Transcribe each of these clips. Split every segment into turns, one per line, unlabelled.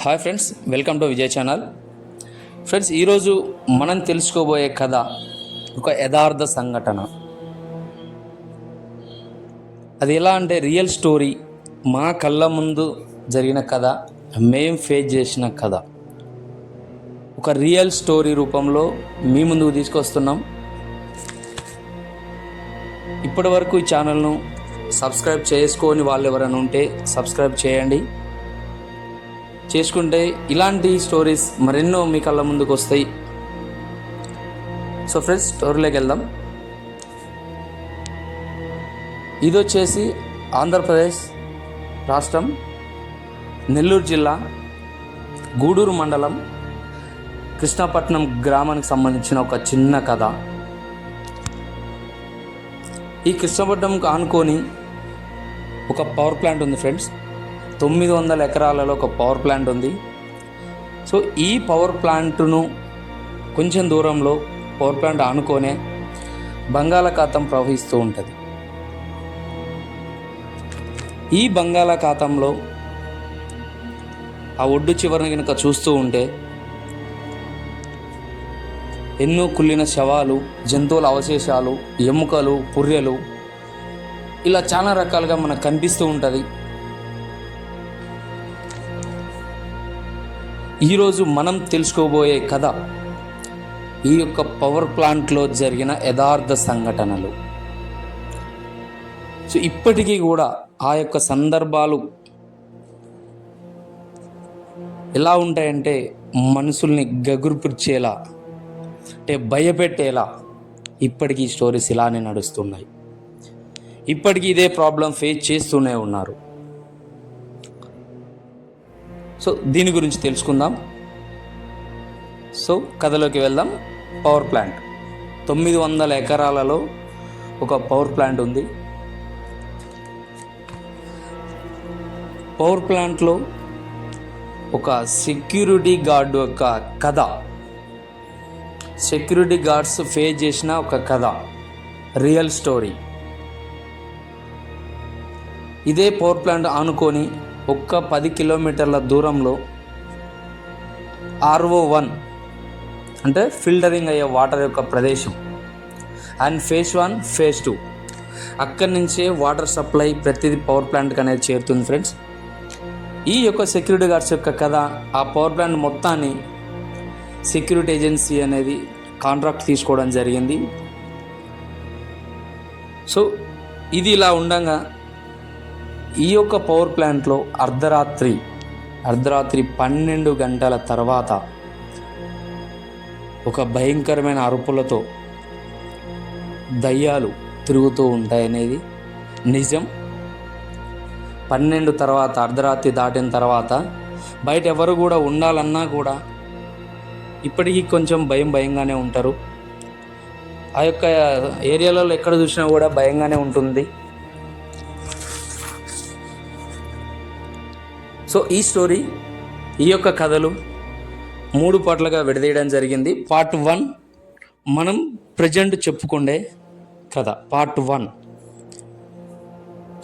Hi friends, welcome to Vijay channel. Friends, ఈరోజు మనం తెలుసుకోబోయే కథ ఒక యథార్థ సంఘటన. అది ఎలా అంటే రియల్ స్టోరీ, మా కళ్ళ ముందు జరిగిన కథ, మేం ఫేస్ చేసిన కథ. ఒక రియల్ స్టోరీ రూపంలో మీ ముందుకు తీసుకొస్తున్నాం. ఇప్పటి వరకు ఈ ఛానల్ను సబ్స్క్రైబ్ చేసుకొని వాళ్ళు ఎవరైనా ఉంటే సబ్స్క్రైబ్ చేయండి. చేసుకుంటే ఇలాంటి స్టోరీస్ మరెన్నో మీ కళ్ళ ముందుకు వస్తాయి. సో ఫ్రెండ్స్, స్టోరీలోకి వెళ్దాం. ఇది వచ్చేసి ఆంధ్రప్రదేశ్ రాష్ట్రం, నెల్లూరు జిల్లా, గూడూరు మండలం, కృష్ణపట్నం గ్రామానికి సంబంధించిన ఒక చిన్న కథ. ఈ కృష్ణపట్నంకు ఆనుకొని ఒక పవర్ ప్లాంట్ ఉంది ఫ్రెండ్స్. 900 ఎకరాలలో ఒక పవర్ ప్లాంట్ ఉంది. సో ఈ పవర్ ప్లాంట్ను కొంచెం దూరంలో పవర్ ప్లాంట్ ఆనుకొనే బంగాళాఖాతం ప్రవహిస్తూ ఉంటుంది. ఈ బంగాళాఖాతంలో ఆ ఒడ్డు చివరిని కనుక చూస్తూ ఉంటే ఎన్నో కుళ్ళిన శవాలు, జంతువుల అవశేషాలు, ఎముకలు, పుర్రెలు, ఇలా చాలా రకాలుగా మనకు కనిపిస్తూ ఉంటుంది. ఈరోజు మనం తెలుసుకోబోయే కథ ఈ యొక్క పవర్ ప్లాంట్లో జరిగిన యథార్థ సంఘటనలు. సో ఇప్పటికీ కూడా ఆ యొక్క సందర్భాలు ఎలా ఉంటాయంటే మనుషుల్ని గగురుపుర్చేలా, అంటే భయపెట్టేలా ఇప్పటికీ స్టోరీస్ ఇలానే నడుస్తున్నాయి. ఇప్పటికీ ఇదే ప్రాబ్లం ఫేస్ చేస్తూనే ఉన్నారు. సో దీని గురించి తెలుసుకుందాం. సో కథలోకి వెళ్దాం. పవర్ ప్లాంట్ 900 ఎకరాలలో ఒక పవర్ ప్లాంట్ ఉంది. పవర్ ప్లాంట్లో ఒక సెక్యూరిటీ గార్డు యొక్క కథ, సెక్యూరిటీ గార్డ్స్ ఫేస్ చేసిన ఒక కథ, రియల్ స్టోరీ. ఇదే పవర్ ప్లాంట్ ఆనుకొని ఒక్క 10 కిలోమీటర్ల దూరంలో RO1 అంటే ఫిల్టరింగ్ అయ్యే వాటర్ యొక్క ప్రదేశం, అండ్ ఫేజ్ 1, ఫేజ్ 2 అక్కడి నుంచే వాటర్ సప్లై ప్రతిదీ పవర్ ప్లాంట్కి అనేది చేరుతుంది ఫ్రెండ్స్. ఈ యొక్క సెక్యూరిటీ గార్డ్స్ యొక్క కథ, ఆ పవర్ ప్లాంట్ మొత్తాన్ని సెక్యూరిటీ ఏజెన్సీ అనేది కాంట్రాక్ట్ తీసుకోవడం జరిగింది. సో ఇది ఇలా ఉండగా ఈ యొక్క పవర్ ప్లాంట్లో అర్ధరాత్రి 12 గంటల తర్వాత ఒక భయంకరమైన అరుపులతో దయ్యాలు తిరుగుతూ ఉంటాయనేది నిజం. 12 తర్వాత, అర్ధరాత్రి దాటిన తర్వాత బయట ఎవరు కూడా ఉండాలన్నా కూడా ఇప్పటికీ కొంచెం భయంగానే ఉంటారు. ఆ యొక్క ఏరియాలలో ఎక్కడ చూసినా కూడా భయంగానే ఉంటుంది. సో ఈ స్టోరీ, ఈ యొక్క కథలు 3 పార్ట్లుగా విడదీయడం జరిగింది. పార్ట్ 1 మనం ప్రజెంట్ చెప్పుకుండే కథ, పార్ట్ 1.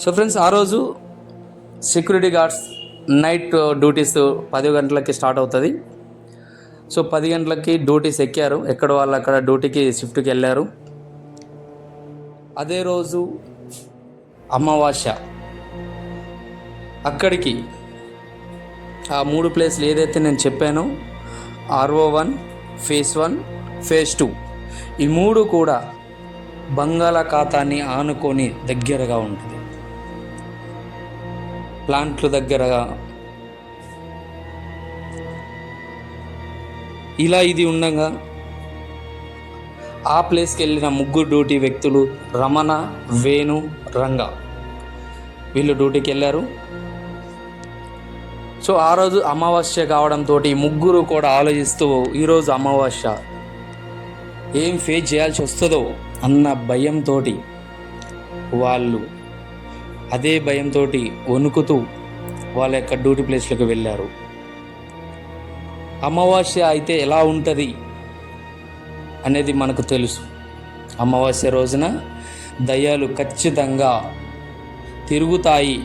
సో ఫ్రెండ్స్, ఆ రోజు సెక్యూరిటీ గార్డ్స్ నైట్ డ్యూటీస్ 10 గంటలకి స్టార్ట్ అవుతుంది. సో 10 గంటలకి డ్యూటీస్ ఎక్కారు. ఎక్కడ వాళ్ళు అక్కడ డ్యూటీకి షిఫ్ట్కి వెళ్ళారు. అదే రోజు అమావాస్య. అక్కడికి ఆ 3 ప్లేస్లు ఏదైతే నేను చెప్పానో, RO1, ఫేజ్ 1, ఫేజ్ 2, ఈ 3 కూడా బంగాళాఖాతాన్ని ఆనుకొని దగ్గరగా ఉంటుంది. ప్లాంట్లు దగ్గరగా. ఇలా ఇది ఉండగా ఆ ప్లేస్కి వెళ్ళిన 3 డ్యూటీ వ్యక్తులు, రమణ, వేణు, రంగ, వీళ్ళు డ్యూటీకి వెళ్ళారు. సో ఆ రోజు అమావాస్య కావడంతో 3 కూడా ఆలోచిస్తూ ఈరోజు అమావాస్య ఏం ఫేస్ చేయాల్సి వస్తుందో అన్న భయంతో వాళ్ళు అదే భయంతో వణుకుతూ వాళ్ళ యొక్క డ్యూటీ ప్లేస్లకు వెళ్ళారు. అమావాస్య అయితే ఎలా ఉంటుంది అనేది మనకు తెలుసు. అమావాస్య రోజున దయ్యాలు ఖచ్చితంగా తిరుగుతాయి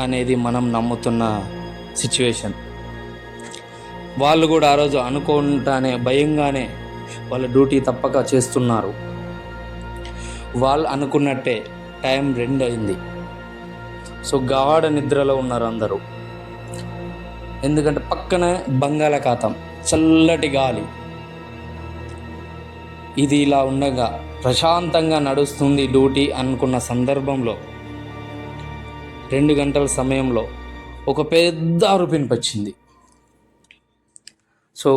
అనేది మనం నమ్ముతున్న సిచ్యువేషన్. వాళ్ళు కూడా ఆ రోజు అనుకుంటానే భయంగానే వాళ్ళ డ్యూటీ తప్పక చేస్తున్నారు. వాళ్ళు అనుకున్నట్టే టైం 2 అయింది. సో గాఢ నిద్రలో ఉన్నారు అందరూ. ఎందుకంటే పక్కనే బంగాళాఖాతం, చల్లటి గాలి. ఇది ఇలా ఉండగా ప్రశాంతంగా నడుస్తుంది డ్యూటీ అనుకున్న సందర్భంలో 2 గంటల సమయంలో ఒక పెద్ద అరుపు వినిపించింది. సో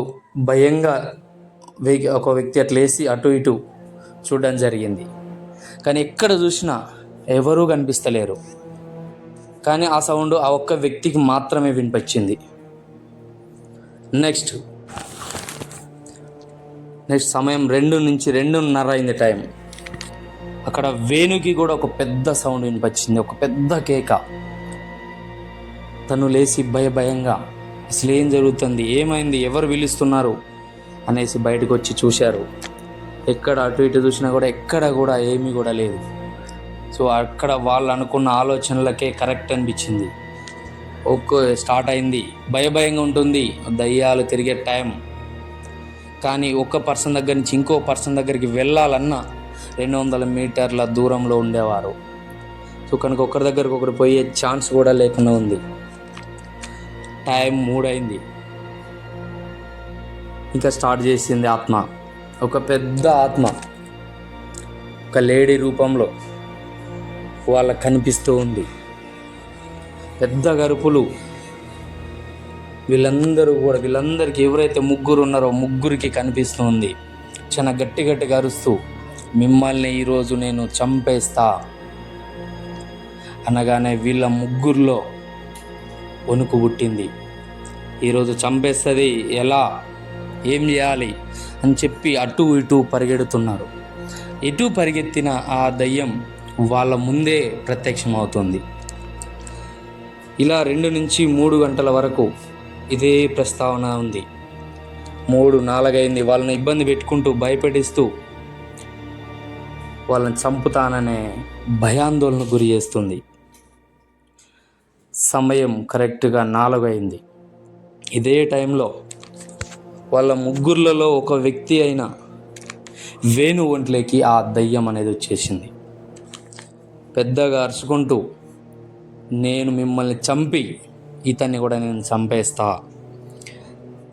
భయంగా ఒక వ్యక్తి అట్లా వేసి అటు ఇటు చూడడం జరిగింది. కానీ ఎక్కడ చూసినా ఎవరూ కనిపిస్తలేరు. కానీ ఆ సౌండ్ ఆ ఒక్క వ్యక్తికి మాత్రమే వినిపించింది. నెక్స్ట్ సమయం 2 నుంచి 2:30 అయింది టైం. అక్కడ వేణుకి కూడా ఒక పెద్ద సౌండ్ వినిపించింది, ఒక పెద్ద కేక. తను లేచి భయంగా అసలు ఏం జరుగుతుంది, ఏమైంది, ఎవరు పిలుస్తున్నారు అనేసి బయటకు వచ్చి చూశారు. ఎక్కడ అటు ఇటు చూసినా కూడా ఎక్కడ కూడా ఏమీ కూడా లేదు. సో అక్కడ వాళ్ళు అనుకున్న ఆలోచనలకే కరెక్ట్ అనిపించింది. స్టార్ట్ అయింది. భయంగా ఉంటుంది, దయ్యాలు తిరిగే టైం. కానీ ఒక పర్సన్ దగ్గర నుంచి ఇంకో పర్సన్ దగ్గరికి వెళ్ళాలన్నా 200 మీటర్ల దూరంలో ఉండేవారు. సో కనుక ఒకరి దగ్గరకు ఒకరు పోయే ఛాన్స్ కూడా లేకుండా ఉంది. టైం 3 అయింది. ఇంకా స్టార్ట్ చేసింది ఆత్మ. ఒక పెద్ద ఆత్మ ఒక లేడీ రూపంలో వాళ్ళకు కనిపిస్తూ ఉంది. పెద్ద గరుపులు. వీళ్ళందరికీ ఎవరైతే 3 ఉన్నారో ముగ్గురికి కనిపిస్తుంది. చాలా గట్టిగా అరుస్తూ, మిమ్మల్ని ఈరోజు నేను చంపేస్తా అనగానే వీళ్ళ ముగ్గురులో వణుకు పుట్టింది. ఈరోజు చంపేస్తుంది, ఎలా, ఏం చేయాలి అని చెప్పి అటు ఇటు పరిగెడుతున్నారు. ఎటు పరిగెత్తిన ఆ దయ్యం వాళ్ళ ముందే ప్రత్యక్షమవుతుంది. ఇలా 2 నుంచి 3 గంటల వరకు ఇదే ప్రస్తావన ఉంది. 3-4 అయింది. వాళ్ళని ఇబ్బంది పెట్టుకుంటూ భయపెట్టిస్తూ వాళ్ళని చంపుతాననే భయాందోళన గురి చేస్తుంది. సమయం కరెక్ట్గా 4 అయింది. ఇదే టైంలో వాళ్ళ ముగ్గురులలో ఒక వ్యక్తి అయిన వేణు ఒంట్లోకి ఆ దయ్యం అనేది వచ్చేసింది. పెద్దగా అరుచుకుంటూ, నేను మిమ్మల్ని చంపి ఇతన్ని కూడా నేను చంపేస్తా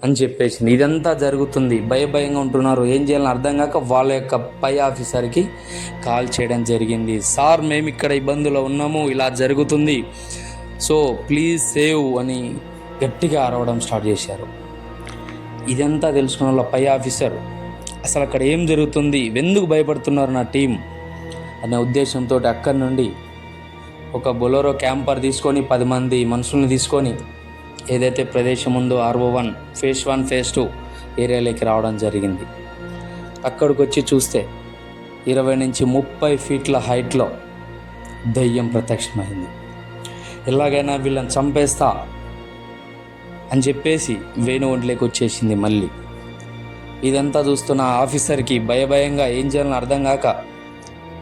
అని చెప్పేసింది. ఇదంతా జరుగుతుంది. భయంగా ఉంటున్నారు. ఏం చేయాలని అర్థం కాక వాళ్ళ యొక్క పై ఆఫీసర్కి కాల్ చేయడం జరిగింది. సార్, మేము ఇక్కడ ఇబ్బందులో ఉన్నాము, ఇలా జరుగుతుంది, సో ప్లీజ్ సేవ్ అని గట్టిగా అరవడం స్టార్ట్ చేశారు. ఇదంతా తెలుసుకున్న వాళ్ళ పై ఆఫీసర్ అసలు అక్కడ ఏం జరుగుతుంది, ఎందుకు భయపడుతున్నారు నా టీం అనే ఉద్దేశంతో అక్కడి నుండి ఒక బొలెరో క్యాంపర్ తీసుకొని 10 మంది మనుషుల్ని తీసుకొని ఏదైతే ప్రదేశం ఉందో RO1 ఫేజ్ 1 ఫేజ్ 2 ఏరియాలోకి రావడం జరిగింది. అక్కడికి వచ్చి చూస్తే 20 నుంచి 30 ఫీట్ల హైట్లో దయ్యం ప్రత్యక్షమైంది. ఎలాగైనా వీళ్ళని చంపేస్తా అని చెప్పేసి వేణు ఒంట్లోకి వచ్చేసింది మళ్ళీ. ఇదంతా చూస్తున్న ఆఫీసర్కి భయంగా ఏం చేయాలని అర్థం కాక,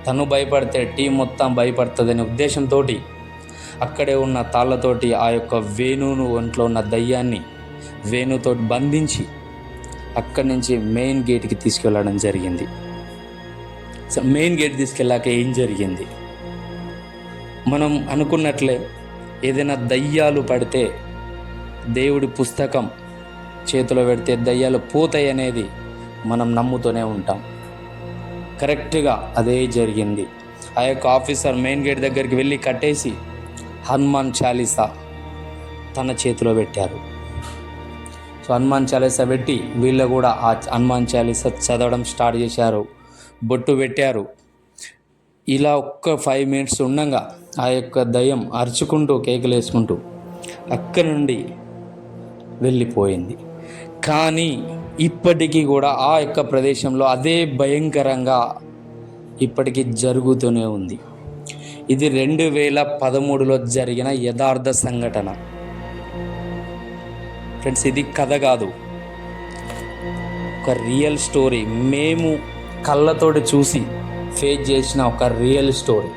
తను భయపడితే టీం మొత్తం భయపడుతుందనే ఉద్దేశంతో అక్కడే ఉన్న తాళ్ళతోటి ఆ యొక్క వేణును ఒంట్లో ఉన్న దయ్యాన్ని వేణుతో బంధించి అక్కడి నుంచి మెయిన్ గేట్కి తీసుకెళ్ళడం జరిగింది. సో మెయిన్ గేట్ తీసుకెళ్ళాక ఏం జరిగింది, మనం అనుకున్నట్లే ఏదైనా దయ్యాలు పడితే దేవుడి పుస్తకం చేతిలో పెడితే దయ్యాలు పోతాయి అనేది మనం నమ్ముతూనే ఉంటాం. కరెక్ట్గా అదే జరిగింది. ఆ యొక్క ఆఫీసర్ మెయిన్ గేట్ దగ్గరికి వెళ్ళి కట్టేసి హనుమాన్ చాలీసా తన చేతిలో పెట్టారు. సో హనుమాన్ చాలీసా పెట్టి వీళ్ళు కూడా ఆ హనుమాన్ చాలీసా చదవడం స్టార్ట్ చేశారు. బొట్టు పెట్టారు. ఇలా ఒక్క 5 మినిట్స్ ఉండగా ఆ యొక్క దయ్యం అరుచుకుంటూ కేకలు వేసుకుంటూ అక్కడి నుండి వెళ్ళిపోయింది. కానీ ఇప్పటికీ కూడా ఆ యొక్క ప్రదేశంలో అదే భయంకరంగా ఇప్పటికీ జరుగుతూనే ఉంది. ఇది 2013లో జరిగిన యథార్థ సంఘటన ఫ్రెండ్స్. ఇది కథ కాదు, ఒక రియల్ స్టోరీ. మేము కళ్ళతోటి చూసి ఫేస్ చేసిన ఒక రియల్ స్టోరీ.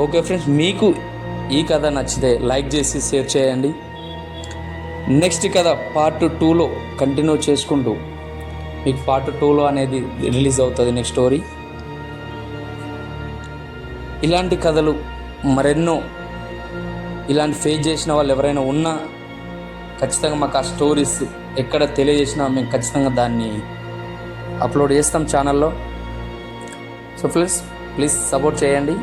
ఓకే ఫ్రెండ్స్, మీకు ఈ కథ నచ్చితే లైక్ చేసి షేర్ చేయండి. నెక్స్ట్ కథ పార్ట్ 2లో కంటిన్యూ చేసుకుంటూ మీకు పార్ట్ 2లో అనేది రిలీజ్ అవుతుంది నెక్స్ట్ స్టోరీ. ఇలాంటి కథలు మరెన్నో ఇలాంటి ఫేస్ చేసిన వాళ్ళు ఎవరైనా ఉన్నా ఖచ్చితంగా మాకు ఆ స్టోరీస్ ఎక్కడ తెలియజేసినా మేము ఖచ్చితంగా దాన్ని అప్లోడ్ చేస్తాం ఛానల్లో. సో ఫ్రెండ్స్, ప్లీజ్ సపోర్ట్ చేయండి.